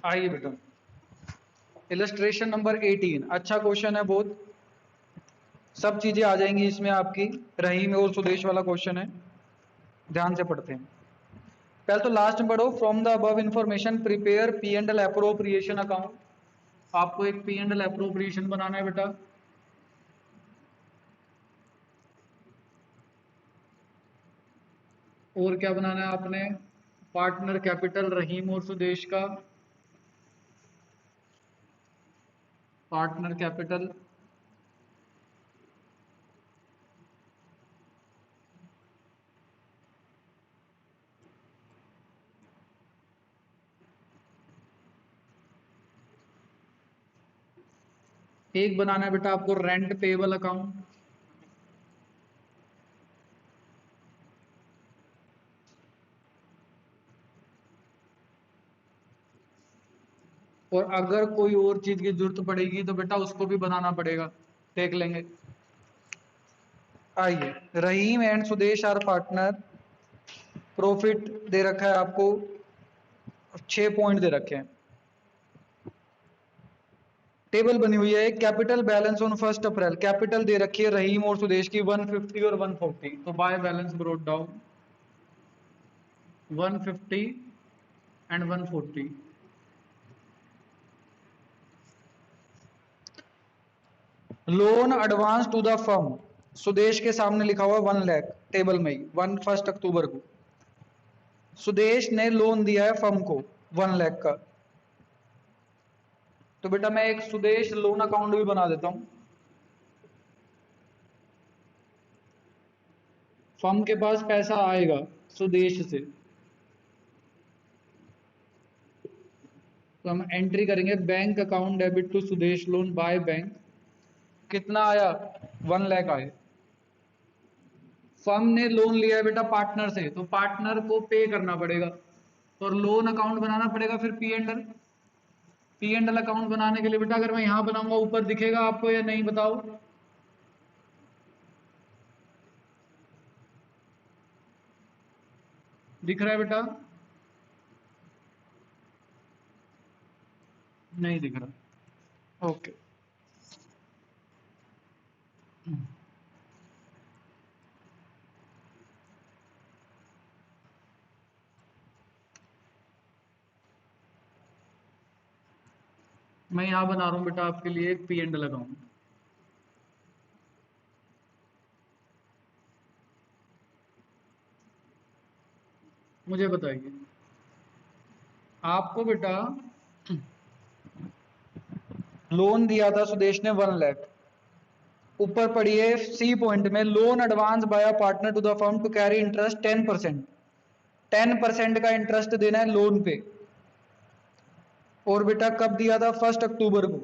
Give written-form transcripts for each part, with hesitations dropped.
आइए बेटा, illustration number 18 अच्छा क्वेश्चन है बहुत, सब चीजें आ जाएंगी इसमें आपकी। रहीम और सुदेश वाला क्वेश्चन है, ध्यान से पढ़ते हैं। पहले तो लास्ट में पढ़ो, from the above information prepare P and L appropriation account. आपको एक पी एंड एल अप्रोप्रिएशन बनाना है बेटा। और क्या बनाना है आपने, पार्टनर कैपिटल रहीम और सुदेश का, पार्टनर कैपिटल एक बनाना है बेटा आपको रेंट पेबल अकाउंट। और अगर कोई और चीज की जरूरत पड़ेगी तो बेटा उसको भी बनाना पड़ेगा, देख लेंगे। आइए, Rahim and Sudesh are partner, profit दे रखा है आपको, 6 पॉइंट दे रखे हैं। टेबल बनी हुई है, capital balance on 1 April, capital दे रखी है रहीम और सुदेश की 150 और 140, तो by balance brought down 150 and 140। Loan advance to the firm, Sudesh के सामने लिखा हुआ 1 लाख टेबल में ही, 1 अक्टूबर को सुदेश ने लोन दिया है फर्म को 1 लाख का। तो बेटा मैं एक सुदेश लोन अकाउंट भी बना देता हूं। फर्म के पास पैसा आएगा सुदेश से, तो हम एंट्री करेंगे bank account debit to Sudesh loan by bank. कितना आया, 1 लाख आए। फर्म ने लोन लिया है बेटा पार्टनर से, तो पार्टनर को पे करना पड़ेगा, और लोन अकाउंट बनाना पड़ेगा फिर P and L. P and L account बनाने के लिए बेटा अगर मैं यहां बनाऊंगा ऊपर दिखेगा आपको या नहीं बताओ, दिख रहा है बेटा, नहीं दिख रहा, ओके। मैं यहां बना रहा हूं बेटा आपके लिए एक पी एंड एल अकाउंट। मुझे बताइए, आपको बेटा लोन दिया था सुदेश ने 1 लाख, ऊपर पड़ी है सी पॉइंट में, loan advance by a partner to the firm to carry interest 10%। 10% का इंटरेस्ट देना है लोन पे, और बेटा कब दिया था, 1 अक्टूबर को।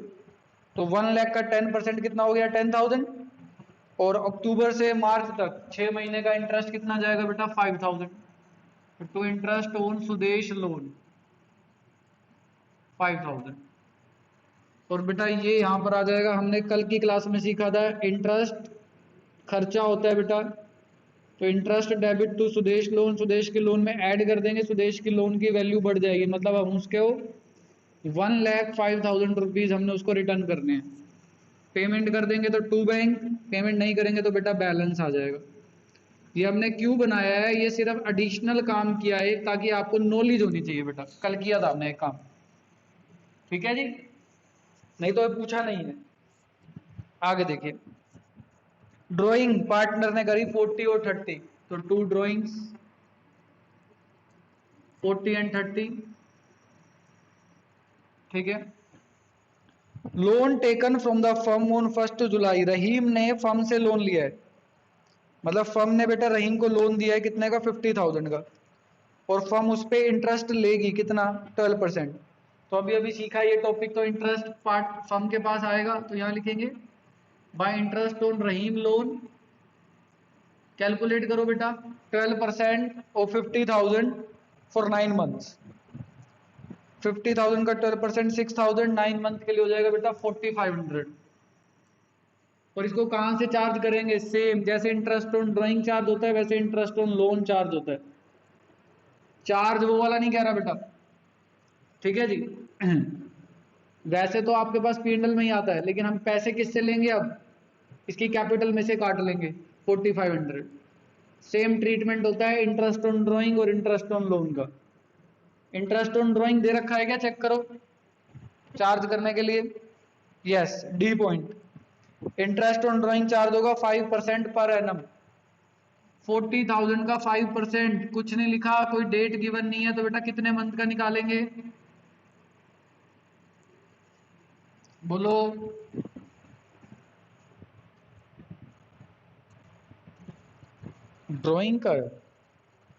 तो 1 लाख का 10% कितना हो गया, 10,000। और अक्टूबर से मार्च तक 6 महीने का इंटरेस्ट कितना जाएगा बेटा, 5,000। To interest on Sudesh loan 5,000। और बेटा ये यहां पर आ जाएगा, हमने कल की क्लास में सीखा था इंटरेस्ट खर्चा होता है बेटा, तो interest debit to Sudesh loan, Sudesh के लोन में ऐड कर देंगे, सुदेश की लोन की वैल्यू बढ़ जाएगी, मतलब हम उसके 1,05,000 रुपीज हमने उसको रिटर्न करने हैं। पेमेंट कर देंगे तो टू बैंक, पेमेंट नहीं करेंगे तो बेटा बैलेंस आ जाएगा। ये हमने क्यों बनाया है, ये सिर्फ एडिशनल काम किया है ताकि आपको नॉलेज होनी चाहिए बेटा, कल किया था हमने एक काम, ठीक है जी, नहीं तो पूछा नहीं है। आगे देखिए, ड्राइंग पार्टनर ने करी 40 और 30, तो 2 ड्राइंग्स 40 एंड 30, ठीक है। Loan taken from the firm on 1 जुलाई, रहीम ने फर्म से लोन लिया है, मतलब फर्म ने बेटा रहीम को लोन दिया है कितने का, 50,000 का, और फर्म उस पर इंटरेस्ट लेगी कितना, 12%। तो अभी अभी सीखा ये टॉपिक, तो इंटरेस्ट पार्ट फर्म के पास आएगा, तो यहां लिखेंगे bye interest on Rahim loan, calculate करो बेटा, 12% और 50,000 फॉर 9 मंथ्स। 50,000 का 12%, 6,000, 9 मंथ के लिए हो जाएगा बेटा 4,500। और इसको कहां से चार्ज करेंगे, सेम जैसे इंटरेस्ट ऑन ड्राइंग चार्ज होता है वैसे इंटरेस्ट ऑन लोन चार्ज होता है। चार्ज वो वाला नहीं कह रहा बेटा, ठीक है जी। वैसे तो आपके पास P&L में ही आता है, लेकिन हम पैसे किससे लेंगे अब, इसकी कैपिटल में से काट लेंगे 4500। सेम ट्रीटमेंट होता है इंटरेस्ट ऑन ड्राइंग और इंटरेस्ट ऑन लोन का। इंटरेस्ट ऑन ड्राइंग दे रखा है क्या, चेक करो चार्ज करने के लिए। Yes, D point. Interest on drawing charge होगा 5% पर एनम। 40,000 का 5%, कुछ नहीं लिखा, कोई डेट गिवन नहीं है, तो बेटा कितने मंथ का निकालेंगे, बोलो। ड्राइंग का है?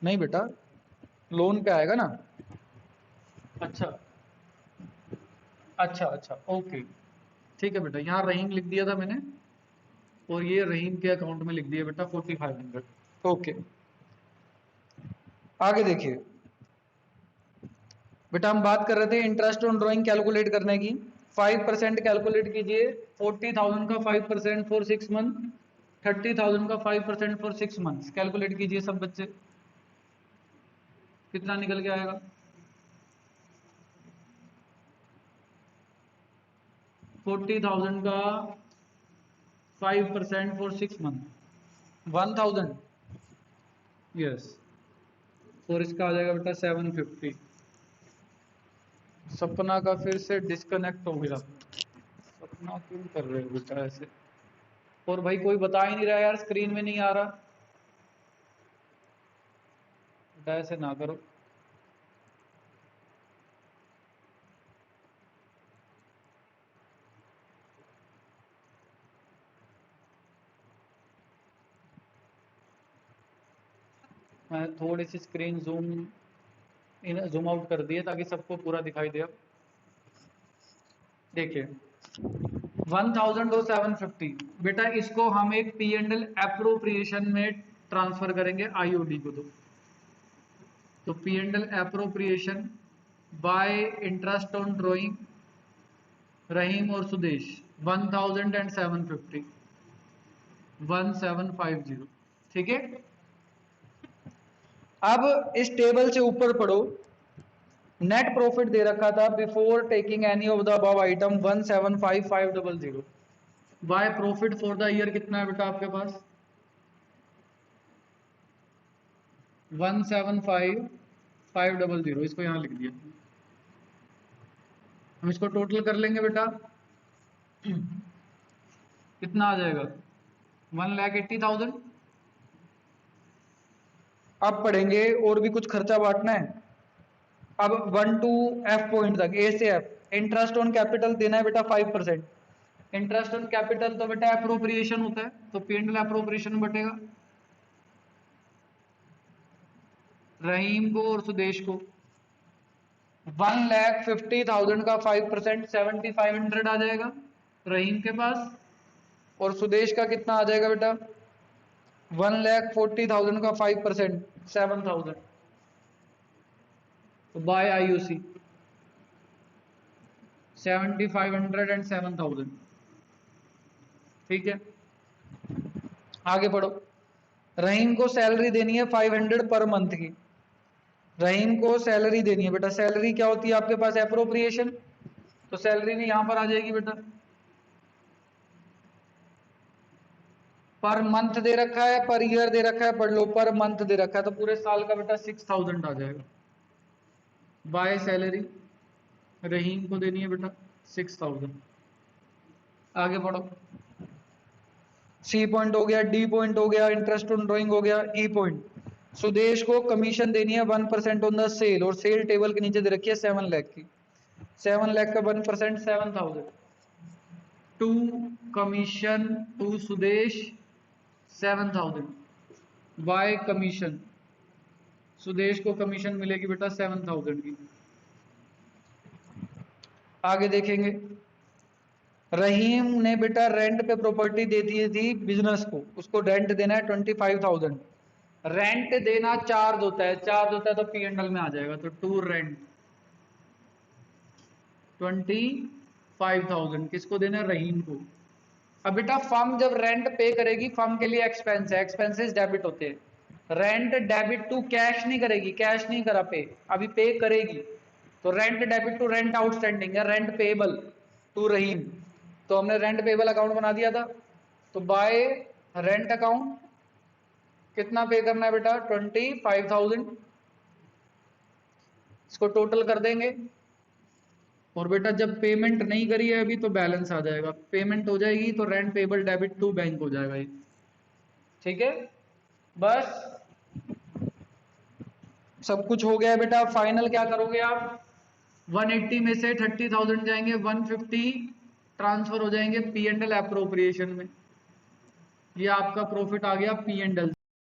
नहीं बेटा, लोन पे आएगा ना। अच्छा अच्छा अच्छा, ओके ठीक है बेटा, यहाँ रहीम लिख दिया था मैंने, और ये रहीम के अकाउंट में लिख दिया बेटा 4500। ओके, आगे देखिए बेटा, हम बात कर रहे थे इंटरेस्ट ऑन ड्राइंग कैलकुलेट करने की। 5% कैलकुलेट कीजिए, 40,000 का 5% फॉर 6 मंथ, 30,000 का 5% फॉर 6 मंथ्स। कैलकुलेट कीजिए सब बच्चे, कितना निकल के आएगा। 40,000 का 5% फॉर 6 मंथ 1,000। यस, और इसका आ जाएगा बेटा 750। सपना का फिर से डिस्कनेक्ट हो गया। सपना क्यों कर रहे हो बेटा ऐसे, और भाई कोई बता ही नहीं रहा यार, स्क्रीन में नहीं आ रहा बेटा, ऐसे ना करो। मैं थोड़ी सी स्क्रीन जूम आउट कर दिए ताकि सबको पूरा दिखाई दे। अब देखिए 1,000 और 750 बेटा, इसको हम एक P&L एप्रोप्रिएशन में ट्रांसफर करेंगे आईओडी को। तो P&L appropriation by interest on drawing, Rahim और सुदेश 1,000 एंड 750, 1750। ठीक है, अब इस टेबल से ऊपर पढ़ो, नेट प्रॉफिट दे रखा था before taking any of the above item 1,75,500। By profit for the year कितना है बेटा आपके पास, 1,75,500। इसको यहां लिख दिया, हम इसको टोटल कर लेंगे बेटा, कितना आ जाएगा 1,80,000। अब पढ़ेंगे और भी कुछ खर्चा बांटना है। अब 1 टू F पॉइंट तक, ए से F। इंटरेस्ट ऑन कैपिटल देना है बेटा 5%। इंटरेस्ट ऑन कैपिटल तो बेटा अप्रोप्रिएशन होता है, तो P&L अप्रोप्रिएशन में बटेगा, रहीम को और सुदेश को। 1,50,000 का 5% 7,500 आ जाएगा रहीम के पास, और सुदेश का कितना आ जाएगा बेटा, 1,40,000 का 5% 7,000। तो बाय IUC 7,500 एंड 7,000। ठीक है, आगे पढ़ो। रहीम को सैलरी देनी है 500 पर मंथ की। रहीम को सैलरी देनी है बेटा, सैलरी क्या होती है आपके पास, एप्रोप्रिएशन, तो सैलरी नहीं यहां पर आ जाएगी बेटा। पर मंथ दे रखा है, पर ईयर दे रखा है, पढ़ लो, पर मंथ दे रखा है, तो पूरे साल का बेटा 6,000 आ जाएगा। बाय सैलरी रहीम को देनी है बेटा 6,000। आगे बढ़ो, सी पॉइंट हो गया, डी पॉइंट हो गया, इंटरेस्ट ऑन ड्राइंग हो गया, ई पॉइंट। सुदेश को कमीशन देनी है 1% ऑन द सेल, और सेल टेबल के नीचे दे रखी है 7 लाख की। 7 लाख का 1% 7,000। To commission to Sudesh 7,000 by commission, Sudesh को कमीशन मिलेगी बेटा 7,000 की। आगे देखेंगे, रहीम ने बेटा रेंट पे प्रॉपर्टी दे दी थी बिजनेस को, उसको रेंट देना है 25,000। रेंट देना चार्ज होता है, चार्ज होता है तो P&L में आ जाएगा, तो टू रेंट 25,000 किसको देना है, रहीम को। अब बेटा फर्म जब रेंट पे करेगी, फर्म के लिए एक्सपेंस है, एक्सपेंसेस डेबिट होते हैं। रेंट डेबिट टू कैश नहीं करेगी, कैश नहीं करा पे, अभी पे करेगी। तो rent debit to rent outstanding या रेंट पेबल टू रहीम, तो हमने रेंट पेबल अकाउंट बना दिया था। तो बाय रेंट अकाउंट कितना पे करना है बेटा, 25,000, इसको टोटल कर देंगे। और बेटा जब पेमेंट नहीं करी है अभी तो बैलेंस आ जाएगा, पेमेंट हो जाएगी तो rent payable debit to bank हो जाएगा ये। ठीक है, बस सब कुछ हो गया है बेटा। फाइनल क्या करोगे आप, 180 में से 30,000 जाएंगे, 150 ट्रांसफर हो जाएंगे पी एंड एल अप्रोप्रिएशन में। ये आपका प्रॉफिट आ गया पी एंड एल।